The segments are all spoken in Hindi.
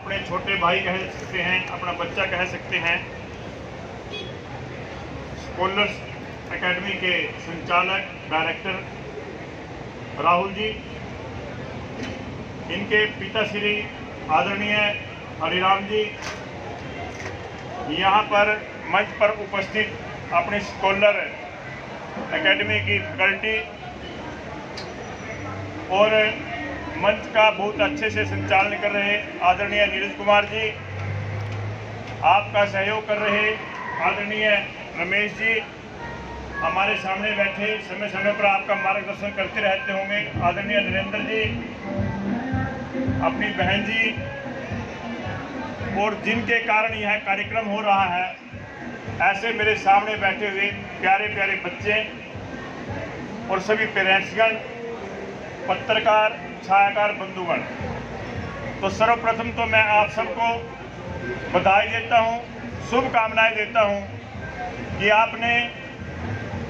अपने छोटे भाई कह सकते हैं, अपना बच्चा कह सकते हैं, स्कॉलर्स एकेडमी के संचालक डायरेक्टर राहुल जी, इनके पिताश्री आदरणीय हरिराम जी, यहाँ पर मंच पर उपस्थित अपनी स्कॉलर एकेडमी की फैकल्टी और मंच का बहुत अच्छे से संचालन कर रहे आदरणीय नीरज कुमार जी, आपका सहयोग कर रहे आदरणीय रमेश जी, हमारे सामने बैठे समय समय पर आपका मार्गदर्शन करते रहते होंगे आदरणीय नरेंद्र जी, अपनी बहन जी, और जिनके कारण यह कार्यक्रम हो रहा है, ऐसे मेरे सामने बैठे हुए प्यारे प्यारे बच्चे और सभी पेरेंट्सगण, पत्रकार, छायाकार बंधुगण। तो सर्वप्रथम तो मैं आप सबको बधाई देता हूं, शुभकामनाएं देता हूं कि आपने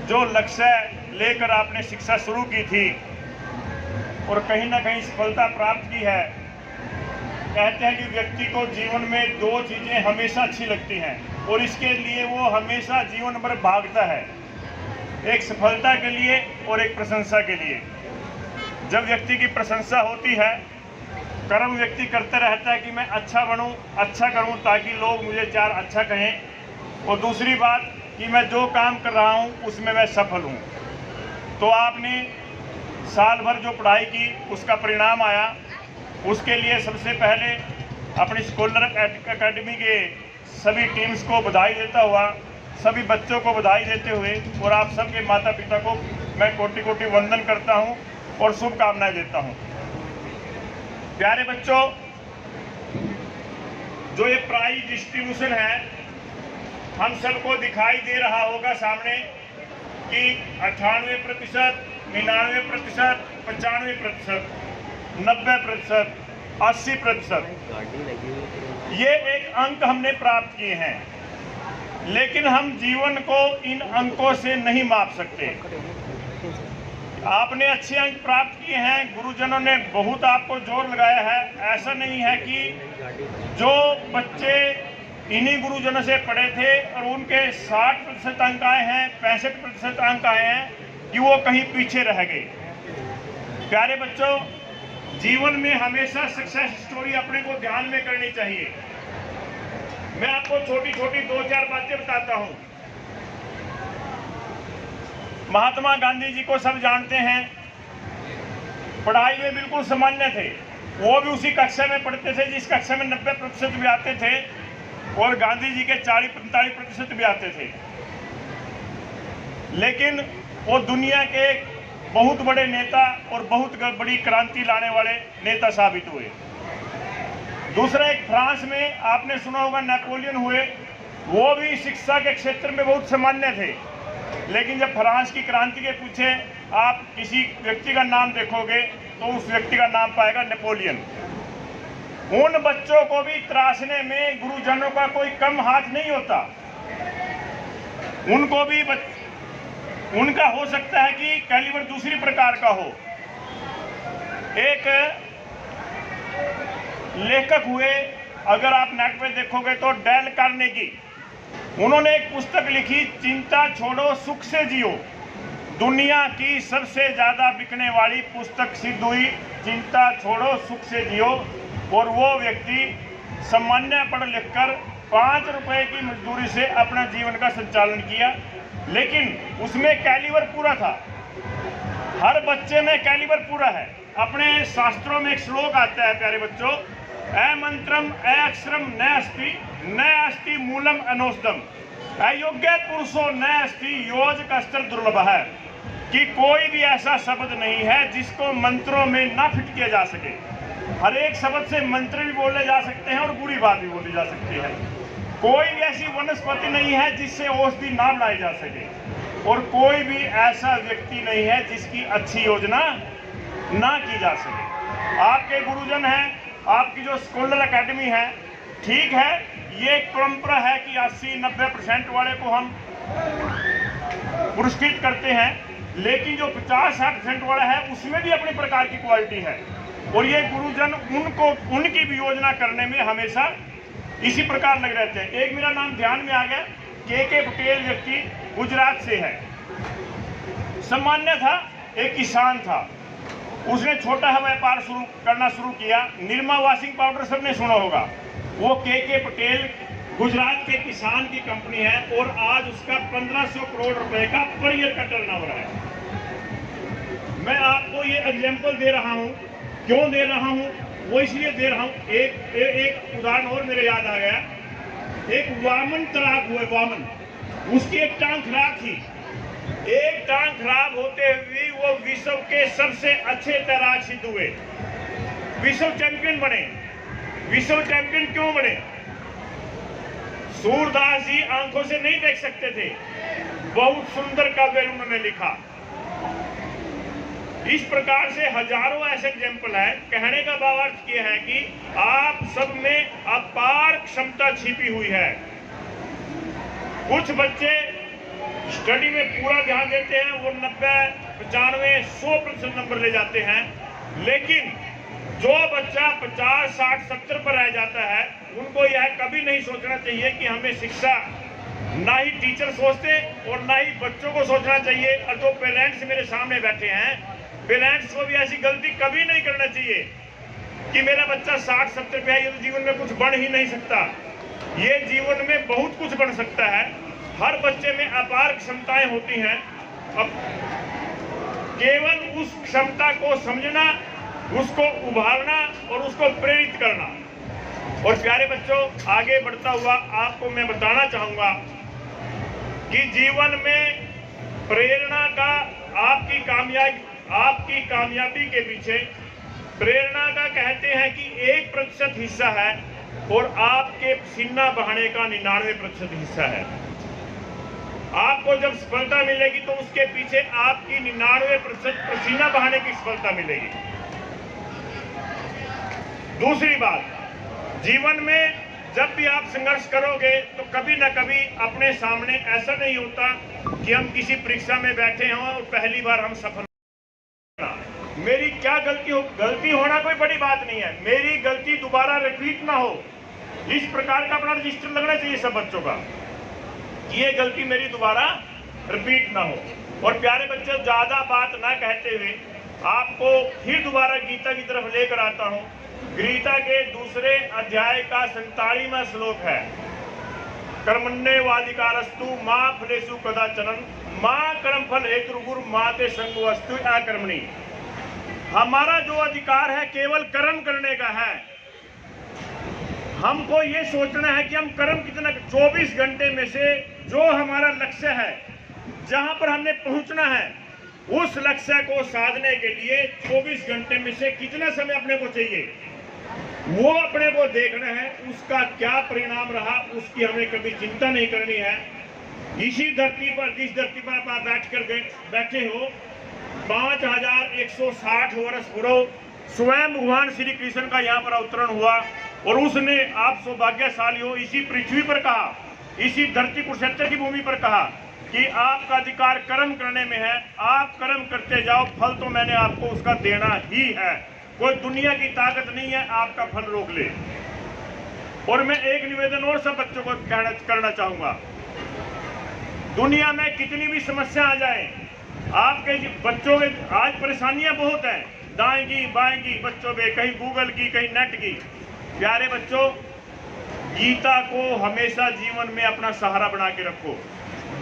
जो लक्ष्य लेकर आपने शिक्षा शुरू की थी और कहीं ना कहीं सफलता प्राप्त की है। कहते हैं कि व्यक्ति को जीवन में दो चीज़ें हमेशा अच्छी लगती हैं और इसके लिए वो हमेशा जीवन भर भागता है, एक सफलता के लिए और एक प्रशंसा के लिए। जब व्यक्ति की प्रशंसा होती है, कर्म व्यक्ति करता रहता है कि मैं अच्छा बनूं, अच्छा करूं ताकि लोग मुझे चार अच्छा कहें, और दूसरी बात कि मैं जो काम कर रहा हूं उसमें मैं सफल हूं। तो आपने साल भर जो पढ़ाई की उसका परिणाम आया, उसके लिए सबसे पहले अपनी स्कॉलर एकेडमी के सभी टीम्स को बधाई देता हुआ, सभी बच्चों को बधाई देते हुए और आप सबके माता पिता को मैं कोटि कोटि वंदन करता हूं और शुभकामनाएं देता हूं। प्यारे बच्चों, जो ये प्राइज डिस्ट्रीब्यूशन है, हम सबको दिखाई दे रहा होगा सामने कि 98%, 99%, 95%, 90%, 80%, ये एक अंक हमने प्राप्त किए हैं। लेकिन हम जीवन को इन अंकों से नहीं माप सकते। आपने अच्छे अंक प्राप्त किए हैं, गुरुजनों ने बहुत आपको जोर लगाया है। ऐसा नहीं है कि जो बच्चे इन्हीं गुरुजनों से पढ़े थे और उनके 60% अंक आए हैं, 65% अंक आए हैं, कि वो कहीं पीछे रह गए। प्यारे बच्चों, जीवन में हमेशा सक्सेस स्टोरी अपने को ध्यान में करनी चाहिए। मैं आपको छोटी छोटी 2-4 बातें बताता हूं। महात्मा गांधी जी को सब जानते हैं, पढ़ाई में बिल्कुल सामान्य थे। वो भी उसी कक्षा में पढ़ते थे जिस कक्षा में 90% भी आते थे, और गांधी जी के 40-45% भी आते थे। लेकिन वो दुनिया के बहुत बड़े नेता और बहुत बड़ी क्रांति लाने वाले नेता साबित हुए। दूसरा, एक फ्रांस में आपने सुना होगा नेपोलियन हुए, वो भी शिक्षा के क्षेत्र में बहुत सामान्य थे। लेकिन जब फ्रांस की क्रांति के पीछे आप किसी व्यक्ति का नाम देखोगे तो उस व्यक्ति का नाम पाएगा नेपोलियन। उन बच्चों को भी त्रासने में गुरुजनों का कोई कम हाथ नहीं होता। उनको भी उनका हो सकता है कि कैलिबर दूसरी प्रकार का हो। एक लेखक हुए, अगर आप नेट पे देखोगे तो डेल कार्नेगी, उन्होंने एक पुस्तक लिखी, चिंता छोड़ो सुख से जियो। दुनिया की सबसे ज्यादा बिकने वाली पुस्तक सिद्ध हुई, चिंता छोड़ो सुख से जियो। और वो व्यक्ति सामान्य पढ़ लिख कर 5 रुपए की मजदूरी से अपना जीवन का संचालन किया, लेकिन उसमें कैलिबर पूरा था। हर बच्चे में कैलिबर पूरा है। अपने शास्त्रों में एक श्लोक आता है प्यारे बच्चों, ए मंत्रम ए अक्षरम न अस्ति न अस्ति मूलम अनोषधम, अयोग्य पुरुषो न अस्ति योज का स्तर दुर्लभ है, कि कोई भी ऐसा शब्द नहीं है जिसको मंत्रों में ना फिट किया जा सके। हर एक शब्द से मंत्र भी बोले जा सकते हैं और बुरी बात भी बोली जा सकती है। कोई भी ऐसी वनस्पति नहीं है जिससे औषधि ना बनाई जा सके, और कोई भी ऐसा व्यक्ति नहीं है जिसकी अच्छी योजना ना की जा सके। आपके गुरुजन हैं, आपकी जो स्कॉलर एकेडमी है, ठीक है, ये एक परंपरा है कि 80-90% वाले को हम पुरस्कृत करते हैं, लेकिन जो 50-60% वाला है उसमें भी अपनी प्रकार की क्वालिटी है। और ये गुरुजन उनकी भी योजना करने में हमेशा इसी प्रकार लगे रहते हैं। एक मेरा नाम ध्यान में आ गया, के पटेल व्यक्ति गुजरात से है, सामान्य था, एक किसान था, उसने छोटा व्यापार करना शुरू किया। निरमा वॉशिंग पाउडर सबने सुना होगा। वो के पटेल गुजरात के किसान की कंपनी है और आज उसका 1500 करोड़ रुपए का पर ईयर का टर्नओवर है। मैं आपको ये एग्जांपल दे रहा हूँ, क्यों दे रहा हूँ, वो इसलिए दे रहा हूँ। एक उदाहरण और मेरे याद आ गया। एक वामन तैराक हुए, वामन, उसकी एक टांग खराब थी। एक टांग खराब होते हुए वो विश्व के सबसे अच्छे तैराक सिद्ध हुए, विश्व चैंपियन बने। विश्व चैंपियन क्यों बने? सूरदास जी आंखों से नहीं देख सकते थे, बहुत सुंदर काव्य उन्होंने लिखा। इस प्रकार से हजारों ऐसे एग्जाम्पल है। कहने का भावार्थ यह है कि आप सब में अपार क्षमता छिपी हुई है। कुछ बच्चे स्टडी में पूरा ध्यान देते हैं, वो 90, 95, 100% नंबर ले जाते हैं, लेकिन जो बच्चा 50, 60, 70 पर रह जाता है, उनको यह कभी नहीं सोचना चाहिए कि हमें शिक्षा, ना ही टीचर सोचते और ना ही बच्चों को सोचना चाहिए। और जो पेरेंट्स मेरे सामने बैठे हैं, पेरेंट्स को भी ऐसी गलती कभी नहीं करना चाहिए कि मेरा बच्चा 60-70 पे है, ये तो जीवन में कुछ बन ही नहीं सकता। ये जीवन में बहुत कुछ बन सकता है। हर बच्चे में अपार क्षमताएं होती हैं। अब केवल उस क्षमता को समझना, उसको उभारना और उसको प्रेरित करना। और प्यारे बच्चों, आगे बढ़ता हुआ आपको मैं बताना चाहूंगा कि जीवन में प्रेरणा का, आपकी कामयाबी के पीछे प्रेरणा का कहते हैं कि 1% हिस्सा है और आपके पसीना बहाने का 99% हिस्सा है। आपको जब सफलता मिलेगी तो उसके पीछे आपकी 99% पसीना बहाने की सफलता मिलेगी। दूसरी बात, जीवन में जब भी आप संघर्ष करोगे तो कभी ना कभी अपने सामने ऐसा नहीं होता कि हम किसी परीक्षा में बैठे हों और पहली बार हम सफल। मेरी क्या गलती हो, गलती होना कोई बड़ी बात नहीं है, मेरी गलती दोबारा रिपीट ना हो, इस प्रकार का अपना रजिस्टर लगना चाहिए सब बच्चों का, ये गलती मेरी दोबारा रिपीट ना हो। और प्यारे बच्चे, ज्यादा बात ना कहते हुए आपको फिर दोबारा गीता की तरफ लेकर आता हूं। गीता के दूसरे अध्याय का 47वां श्लोक है, कर्मण्येवाधिकारस्तु मा फलेषु कदाचन मा कर्मफल हेतुर्भुर् मा ते संगोऽस्तु अकर्मणि। हमारा जो अधिकार है केवल कर्म करने का है। हमको ये सोचना है कि हम कर्म कितना, 24 घंटे में से जो हमारा लक्ष्य है, जहां पर हमने पहुंचना है, उस लक्ष्य को साधने के लिए 24 घंटे में से कितना समय अपने को चाहिए, वो अपने को देखना है। उसका क्या परिणाम रहा उसकी हमें कभी चिंता नहीं करनी है। इसी धरती पर, जिस धरती पर आप बैठे हो, 5160 वर्ष पूर्व स्वयं भगवान श्री कृष्ण का यहाँ पर अवतरण हुआ और उसने, आप सौभाग्यशाली हो, इसी पृथ्वी पर कहा, इसी धरती कुरुक्षेत्र की भूमि पर कहा कि आपका अधिकार कर्म करने में है, आप कर्म करते जाओ, फल तो मैंने आपको उसका देना ही है। कोई दुनिया की ताकत नहीं है आपका फल रोक ले। और मैं एक निवेदन और सब बच्चों को करना चाहूंगा, दुनिया में कितनी भी समस्या आ जाए, आपके बच्चों में आज परेशानियां बहुत हैं, दाएं की बाएं की बच्चों पे, कहीं गूगल की, कहीं नेट की। प्यारे बच्चों, गीता को हमेशा जीवन में अपना सहारा बना के रखो।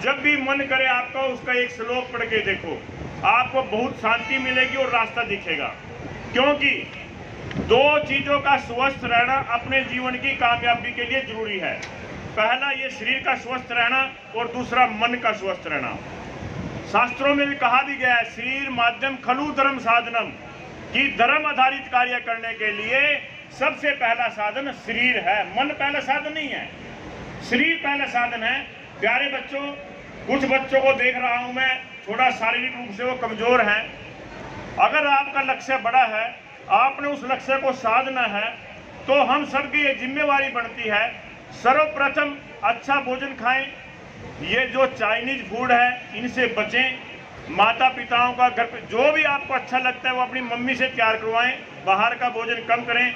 जब भी मन करे आपका उसका एक श्लोक पढ़ के देखो, आपको बहुत शांति मिलेगी और रास्ता दिखेगा। क्योंकि दो चीजों का स्वस्थ रहना अपने जीवन की कामयाबी के लिए जरूरी है। पहला ये शरीर का स्वस्थ रहना और दूसरा मन का स्वस्थ रहना। शास्त्रों में भी कहा भी गया है, शरीर माध्यम खलु धर्म साधनम, कि धर्म आधारित कार्य करने के लिए सबसे पहला साधन शरीर है, मन पहला साधन नहीं है, शरीर पहला साधन है। प्यारे बच्चों, कुछ बच्चों को देख रहा हूं मैं, थोड़ा शारीरिक रूप से वो कमजोर हैं। अगर आपका लक्ष्य बड़ा है, आपने उस लक्ष्य को साधना है, तो हम सबकी ये जिम्मेवारी बनती है, सर्वप्रथम अच्छा भोजन खाएं। ये जो चाइनीज फूड है इनसे बचें, माता पिताओं का घर पे जो भी आपको अच्छा लगता है वो अपनी मम्मी से तैयार करवाएं, बाहर का भोजन कम करें।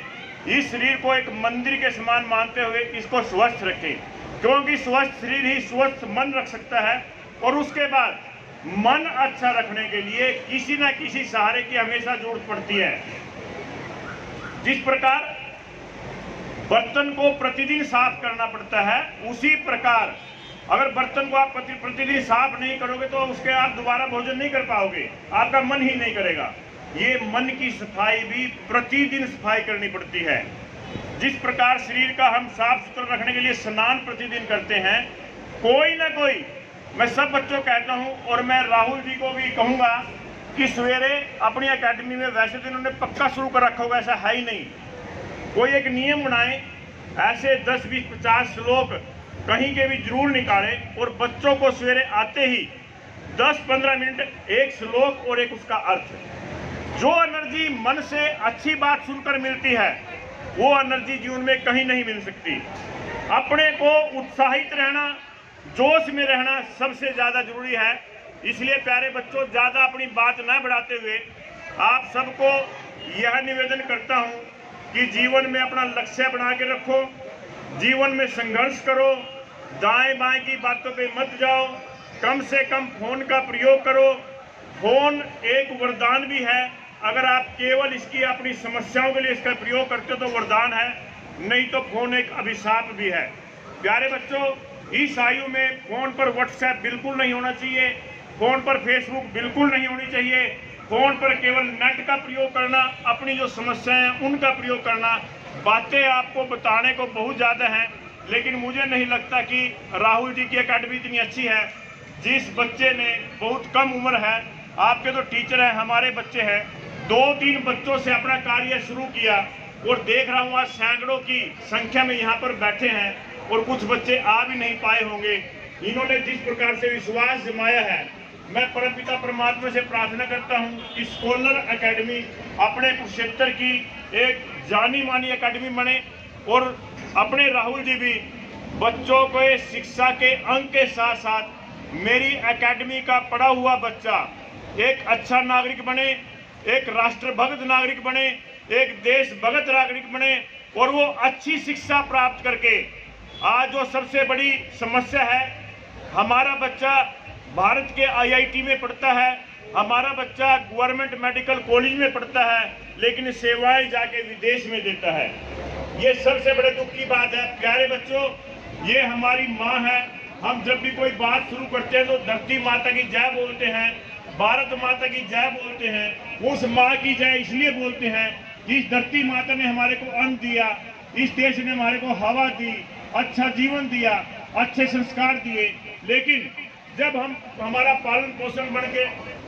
इस शरीर को एक मंदिर के समान मानते हुए इसको स्वस्थ रखें, क्योंकि स्वस्थ शरीर ही स्वस्थ मन रख सकता है। और उसके बाद मन अच्छा रखने के लिए किसी न किसी सहारे की हमेशा जरूरत पड़ती है। जिस प्रकार बर्तन को प्रतिदिन साफ करना पड़ता है, उसी प्रकार अगर बर्तन को आप प्रतिदिन साफ नहीं करोगे तो उसके आप दोबारा भोजन नहीं कर पाओगे, आपका मन ही नहीं करेगा। ये मन की सफाई भी प्रतिदिन सफाई करनी पड़ती है। जिस प्रकार शरीर का हम साफ सुथरा रखने के लिए स्नान प्रतिदिन करते हैं, कोई ना कोई, मैं सब बच्चों को कहता हूं और मैं राहुल जी को भी कहूंगा कि सवेरे अपनी एकेडमी में, वैसे तो इन्होंने पक्का शुरू कर रखा होगा, ऐसा है ही नहीं, कोई एक नियम बनाए, ऐसे 10, 20, 50 श्लोक कहीं के भी जरूर निकाले और बच्चों को सवेरे आते ही 10-15 मिनट एक श्लोक और एक उसका अर्थ। जो एनर्जी मन से अच्छी बात सुनकर मिलती है वो एनर्जी जीवन में कहीं नहीं मिल सकती। अपने को उत्साहित रहना, जोश में रहना सबसे ज्यादा जरूरी है। इसलिए प्यारे बच्चों, ज्यादा अपनी बात न बढ़ाते हुए आप सबको यह निवेदन करता हूं कि जीवन में अपना लक्ष्य बना के रखो, जीवन में संघर्ष करो, दाएं बाएं की बातों पे मत जाओ, कम से कम फोन का प्रयोग करो। फोन एक वरदान भी है, अगर आप केवल इसकी अपनी समस्याओं के लिए इसका प्रयोग करते हो तो वरदान है, नहीं तो फोन एक अभिशाप भी है। प्यारे बच्चों, इस आयु में फोन पर व्हाट्सएप बिल्कुल नहीं होना चाहिए, फोन पर फेसबुक बिल्कुल नहीं होनी चाहिए। फोन पर केवल नेट का प्रयोग करना, अपनी जो समस्याएं हैं उनका प्रयोग करना। बातें आपको बताने को बहुत ज़्यादा हैं, लेकिन मुझे नहीं लगता कि राहुल जी की एकेडमी इतनी अच्छी है। जिस बच्चे ने, बहुत कम उम्र है, आपके तो टीचर हैं, हमारे बच्चे हैं, 2-3 बच्चों से अपना कार्य शुरू किया और देख रहा हूँ आज सैकड़ों की संख्या में यहाँ पर बैठे हैं और कुछ बच्चे आ भी नहीं पाए होंगे। इन्होंने जिस प्रकार से विश्वास जमाया है, मैं परमपिता परमात्मा से प्रार्थना करता हूँ कि स्कॉलर एकेडमी अपने कुरुक्षेत्र की एक जानी मानी एकेडमी बने और अपने राहुल जी भी बच्चों को शिक्षा के अंक के साथ साथ मेरी एकेडमी का पढ़ा हुआ बच्चा एक अच्छा नागरिक बने, एक राष्ट्रभक्त नागरिक बने, एक देश भगत नागरिक बने और वो अच्छी शिक्षा प्राप्त करके, आज जो सबसे बड़ी समस्या है, हमारा बच्चा भारत के IIT में पढ़ता है, हमारा बच्चा गवर्नमेंट मेडिकल कॉलेज में पढ़ता है, लेकिन सेवाएं जाके विदेश में देता है। ये सबसे बड़े दुख की बात है। प्यारे बच्चों, ये हमारी माँ है। हम जब भी कोई बात शुरू करते हैं तो धरती माता की जय बोलते हैं, भारत माता की जय बोलते हैं। उस माँ की जय इसलिए बोलते हैं कि इस धरती माता ने हमारे को अन्न दिया, इस देश ने हमारे को हवा दी, अच्छा जीवन दिया, अच्छे संस्कार दिए। लेकिन जब हम हमारा पालन पोषण बन के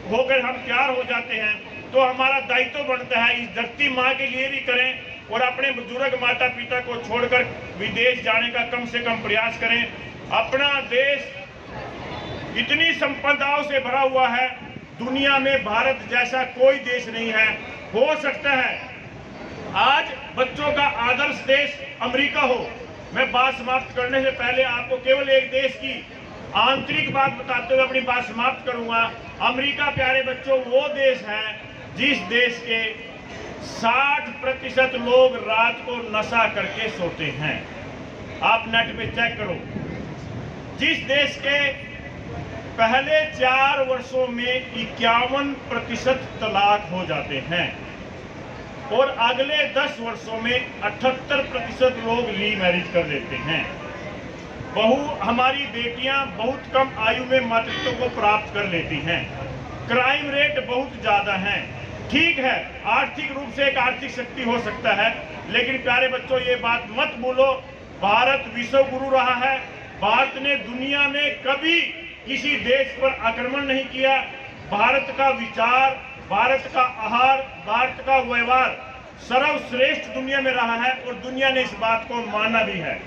होकर हम तैयार हो जाते हैं तो हमारा दायित्व बनता है इस धरती माँ के लिए भी करें और अपने बुजुर्ग माता पिता को छोड़कर विदेश जाने का कम से कम प्रयास करें। अपना देश इतनी संपदाओं से भरा हुआ है, दुनिया में भारत जैसा कोई देश नहीं है। हो सकता है आज बच्चों का आदर्श देश अमेरिका हो। मैं बात समाप्त करने से पहले आपको केवल एक देश की आंतरिक बात बताते हुए अपनी बात समाप्त करूंगा। अमेरिका प्यारे बच्चों वो देश है जिस देश के 60% लोग रात को नशा करके सोते हैं। आप नेट पे चेक करो। जिस देश के पहले 4 वर्षों में 51% तलाक हो जाते हैं और अगले 10 वर्षों में 78% लोग री मैरिज कर देते हैं। हमारी बेटियां बहुत कम आयु में मातृत्व को प्राप्त कर लेती हैं। क्राइम रेट बहुत ज्यादा है। ठीक है, आर्थिक रूप से एक आर्थिक शक्ति हो सकता है, लेकिन प्यारे बच्चों ये बात मत भूलो, भारत विश्व गुरु रहा है। भारत ने दुनिया में कभी किसी देश पर आक्रमण नहीं किया। भारत का विचार, भारत का आहार, भारत का व्यवहार सर्वश्रेष्ठ दुनिया में रहा है और दुनिया ने इस बात को माना भी है।